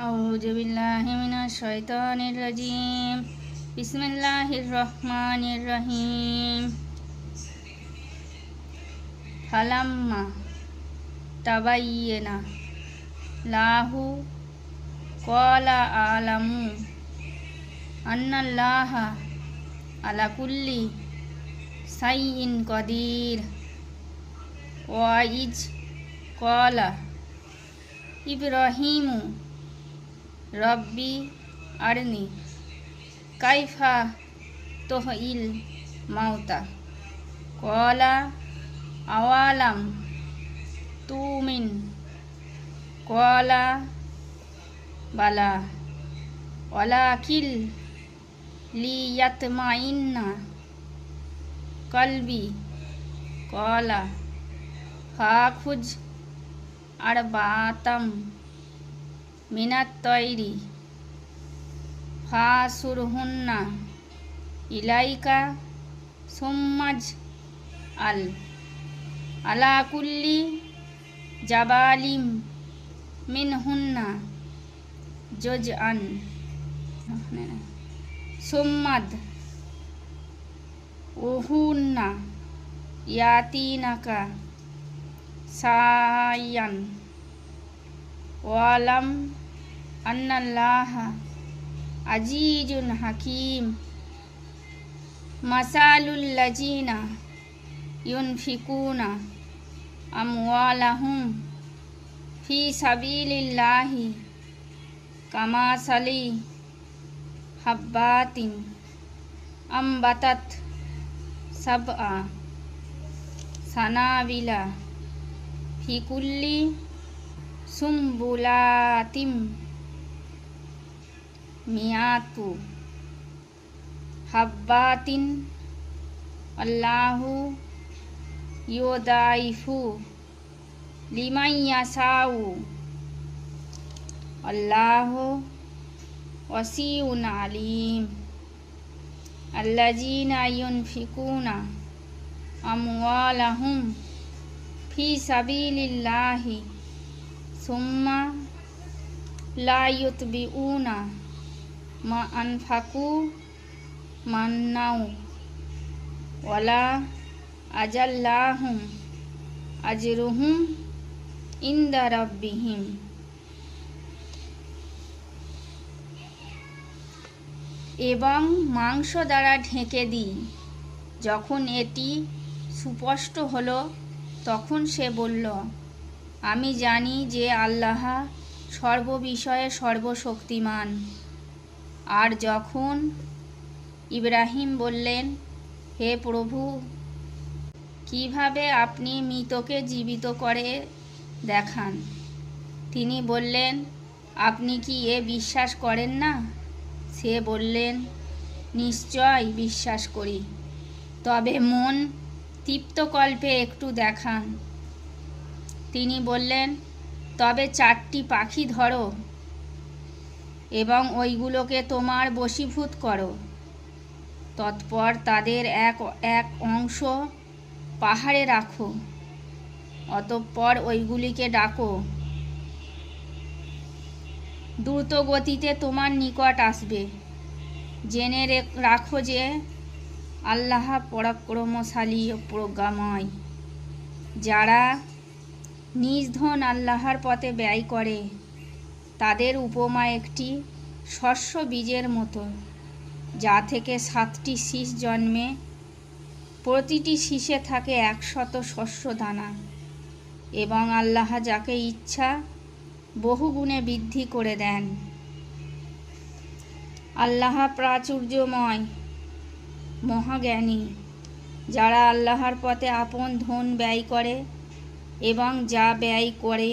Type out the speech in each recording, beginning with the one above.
আউযু বিল্লাহি মিনাশ শাইতানির রাজিম। বিসমিল্লাহির রহমানির রহিম। ফালাম্মা তাবায়্যানা লাহু ক্বালা আ'লামু আন্নাল্লাহা আলা কুল্লি শাইইন কাদির। ওয়া ইজ ক্বালা ইব্রাহিমু রব্বি আরনি কাইফা তুহয়িল মাউতা ক্বালা আওয়ালাম তুমিন ক্বালা বালা ওয়ালাকিন লিয়াতমাইন্না কলবি ক্বালা ফাখুজ আরবাতাম মিনাত তয়রি ফাসুরহুন্না ইলাইকা সুম্মাজ আলা কুল্লি জাবালিম মিনহুন্না জুজআন সুম্মাদ উহুন্না ইয়াতিনাকা সায়ান ওয়ালাম আন্নাল্লাহা আজিজুন হাকিম। মাসালুল লাযিনা ইউনফিকুনা আমওয়ালাহুম ফি সাবিলিল্লাহি কামাসালি হাব্বাতিন আমবাতাত সাবআ সানাবিলা ফি কুল্লি সুম্বুলাতিম মিয়াতু হাব্বাতিন আল্লাহু ইউদাইফু লিমান ইয়াশাউ আল্লাহু ওয়াসিউন আলিম। আল্লাযীনা ইউনফিকুনা আমওয়ালাহুম ফি সাবিলিল্লাহি সুম্মা লা ইউতবিউনা মা আনফাকু মান্নাউ ওয়ালা আজাল্লাহুম আজরুহুম ইনদা রাব্বিহিম। এবং মাংস দ্বারা ঢেকে দিই। যখন এটি সুস্পষ্ট হলো তখন সে বলল, আমি জানি যে আল্লাহ সর্ববিষয়ে সর্বশক্তিমান। আর যখন ইব্রাহিম বললেন, হে প্রভু, কিভাবে আপনি মৃতকে জীবিত করে দেখান, তিনি বললেন, আপনি কি এ বিশ্বাস করেন না? সে বললেন, নিশ্চয় বিশ্বাস করি, তবে মন তৃপ্তকল্পে একটু দেখান। তিনি বললেন, তবে 4টি পাখি ধরো এবং ওইগুলোকে তোমার বশীভূত করো। তৎপর তাদের এক অংশ পাহাড়ে রাখো, অতঃপর ওইগুলিকে ডাকো, দ্রুত গতিতে তোমার নিকট আসবে। জেনে রাখো যে আল্লাহ পরাক্রমশালী ও প্রজ্ঞাময়। যারা নিজ ধন আল্লাহর পথে ব্যয় করে তাদের উপমা একটি শস্য বীজের মতো, যা থেকে 7টি শীষ জন্মে, প্রতিটি শীষে থাকে 100 শস্য দানা, এবং আল্লাহ যাকে ইচ্ছা বহুগুণে বৃদ্ধি করে দেন। আল্লাহ প্রাচুর্যময়, মহাজ্ঞানী। যারা আল্লাহর পথে আপন ধন ব্যয় করে এবং যা ব্যয় করে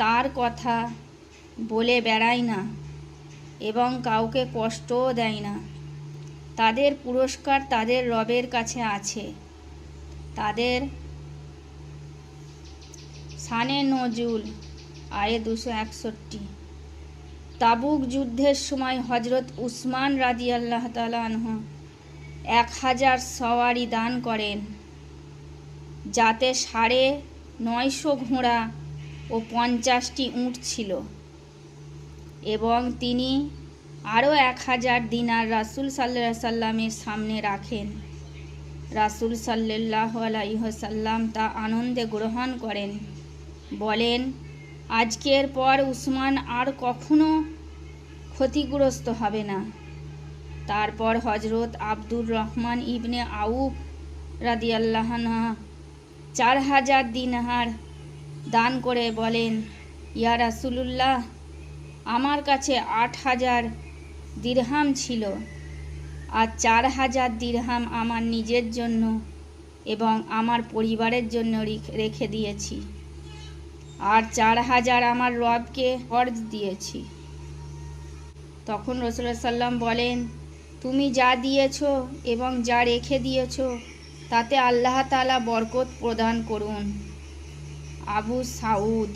তার কথা বলে বেড়ায় না এবং কাউকে কষ্টও দেয় না, তাদের পুরস্কার তাদের রবের কাছে আছে। তাদের শানে নজুল আয়ে 261। তাবুক যুদ্ধের সময় হজরত উসমান রাদিয়াল্লাহু তাআলা আনহু 1000 সওয়ারি দান করেন, যাতে 950 ঘোড়া ও 50টি উট ছিল। এবং তিনি আরও 1000 দিনার রাসূল সাল্লাল্লাহু আলাইহি সাল্লামের সামনে রাখেন। রাসূল সাল্লাল্লাহু আলাইহি ওয়াসাল্লাম তা আনন্দে গ্রহণ করেন। বলেন, আজকের পর উসমান আর কখনো ক্ষতিগ্রস্ত হবে না। তারপর হযরত আব্দুর রহমান ইবনে আউফ রাদিয়াল্লাহু আনহু 4000 দিনার দান করে বলেন, ইয়া রাসূলুল্লাহ, আমার কাছে 8000 দিরহাম ছিল, আর 4000 দিরহাম আমার নিজের জন্য এবং আমার পরিবারের জন্য রেখে দিয়েছি, আর 4000 আমার রবকে ফরজ দিয়েছি। তখন রাসূলুল্লাহ সাল্লাম বলেন, তুমি যা দিয়েছ এবং যা রেখে দিয়েছ তাতে আল্লাহ তাআলা বরকত প্রদান করুন। আবু সাউদ।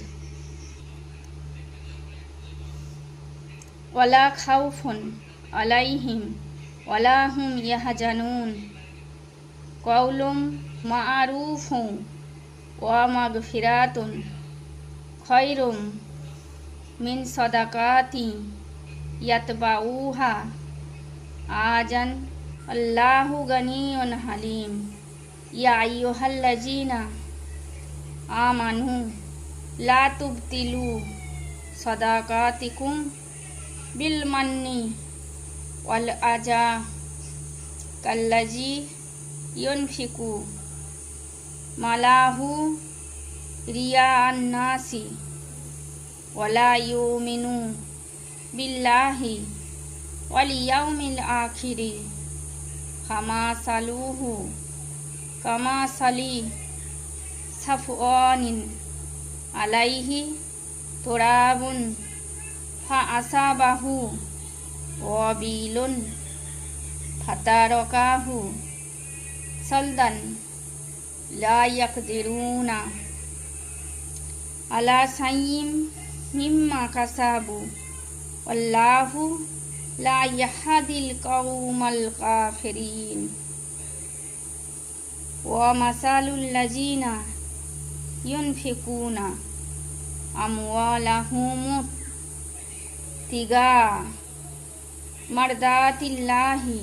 ওয়ালা খাউফুন আলাইহিম ওয়ালা হুম ইয়াহজানুন কওলুম মা'রুফুন ওয়া মাগফিরাতুন খায়রুম মিন সাদাকাতি ইয়াতবাউহা আজান আল্লাহু গানিয়ুন হালিম। ইয়া আইয়ুহাল্লাযীনা আমানু লা তুবতিলু সাদাকাতিকুম বিল মান্নি ওয়াল আযা কাল্লাযী ইউনফিকু মালাহু রিয়াআন নাসি ওয়ালা ইউমিনু বিল্লাহি ওয়াল ইয়াউমিল আখিরি ফামাসালুহু কামাসালি সাফওয়ানিন আলাইহি তুরাবুন ফাআসাবাহু ওয়াবিলুন ফাতারাকাহু সালদান লা ইয়াকদিরুনা আলা সাইয়্যিম মিম্মা কাসাবু ওয়াল্লাহু লা ইয়াহদিল কওমাল কাফিরিন। ওয়া মাসালুল লাযিনা ইউনফিকুনা আমওয়ালাহুম তিগা মারদাতিল্লাহি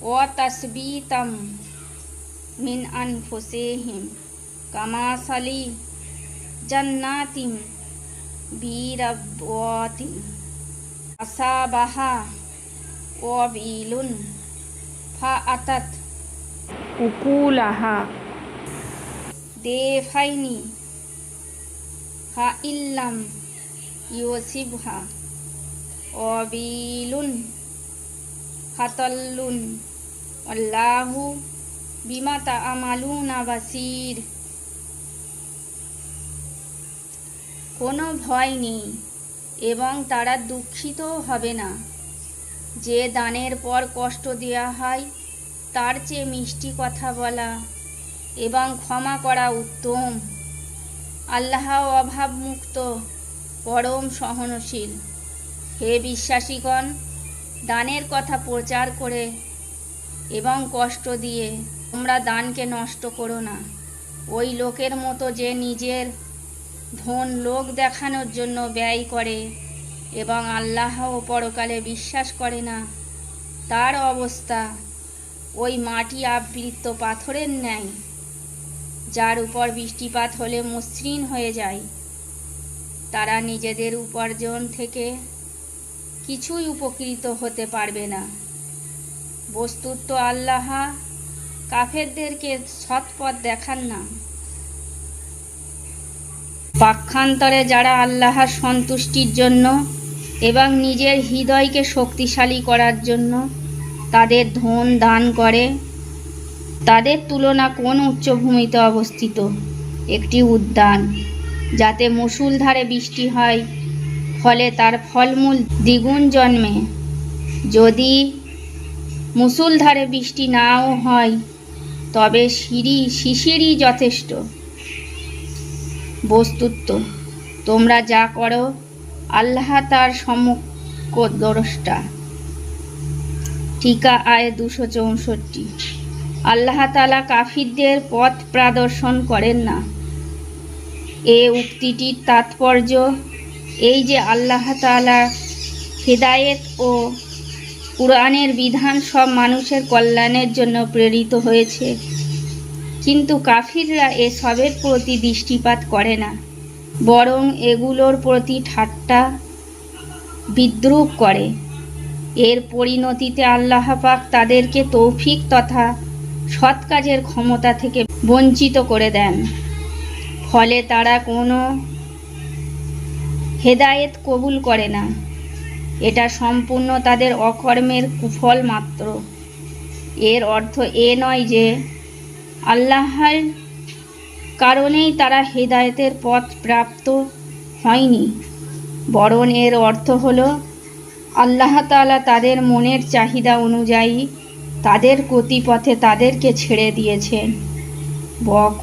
ওয়া তাসবিতাম মিন আনফুসিহিম কামাসালি জান্নাতিন বিরাবওয়াতিন আসাবাহা ওয়াবিলুন ফাআতাত উকুলাহা দেফাইনি ফাইল্লাম ইউসিবহা ওয়াবিলুন ফাতাল্লুন আল্লাহু বিমা তা'মালুনা বাসীর। কোনো ভয় নেই এবং তারা দুঃখিতও হবে না। যে দানের পর কষ্ট দেওয়া হয় তার চেয়ে মিষ্টি কথা বলা এবং ক্ষমা করা উত্তম। আল্লাহ অভাবমুক্ত, পরম সহনশীল। হে বিশ্বাসীগণ, দানের কথা প্রচার করে এবং কষ্ট দিয়ে তোমরা দানকে নষ্ট করো না। ওই লোকের মতো যে নিজের ধন লোক দেখানোর জন্য ব্যয় করে এবং আল্লাহ ও পরকালে বিশ্বাস করে না, তার অবস্থা ওই মাটি আবৃত পাথরের ন্যায়, যার উপর বৃষ্টিপাত হলে মসৃণ হয়ে যায়। তারা নিজেদের উপার্জন থেকে কিছুই উপকৃত হতে পারবে না। বস্তুত আল্লাহ কাফেরদেরকে সৎপথ দেখান না। পক্ষান্তরে যারা আল্লাহর সন্তুষ্টির জন্য এবং নিজের হৃদয়কে শক্তিশালী করার জন্য তাদের ধন দান করে, তাদের তুলনা কোন উচ্চভূমিতে অবস্থিত একটি উদ্যান, যাতে মুষলধারে বৃষ্টি হয়, ফলে তার ফলমূল দ্বিগুণ জন্মে। যদি মুষলধারে বৃষ্টি নাও হয় তবে শিশিরই যথেষ্ট। বস্তুত তোমরা যা করো আল্লাহ তার সম্যক দ্রষ্টা। টিকা আয়াত 264। আল্লাহ তাআলা কাফিরদের পথ প্রদর্শন করেন না। এ উক্তিটির তাৎপর্য এই যে আল্লাহ তাআলা হিদায়েত ও কুরআনের বিধান সব মানুষের কল্যাণের জন্য প্রেরিত হয়েছে, কিন্তু কাফিররা এসবের প্রতি দৃষ্টিপাত করে না, বরং এগুলোর প্রতি ঠাট্টা বিদ্রূপ করে। এর পরিণতিতে আল্লাহ পাক তাদেরকে তৌফিক তথা সৎ কাজের ক্ষমতা থেকে বঞ্চিত করে দেন। ফলে তারা কোনো হেদায়েত কবুল করে না। এটা সম্পূর্ণ তাদের অকর্মের কুফল মাত্র। এর অর্থ এ নয় যে আল্লাহর কারণেই তারা হেদায়েতের পথ প্রাপ্ত হয়নি, বরং এর অর্থ হলো আল্লাহ তাআলা তাদের মনের চাহিদা অনুযায়ী তাদের গতিপথে তাদেরকে ছেড়ে দিয়েছেন। বক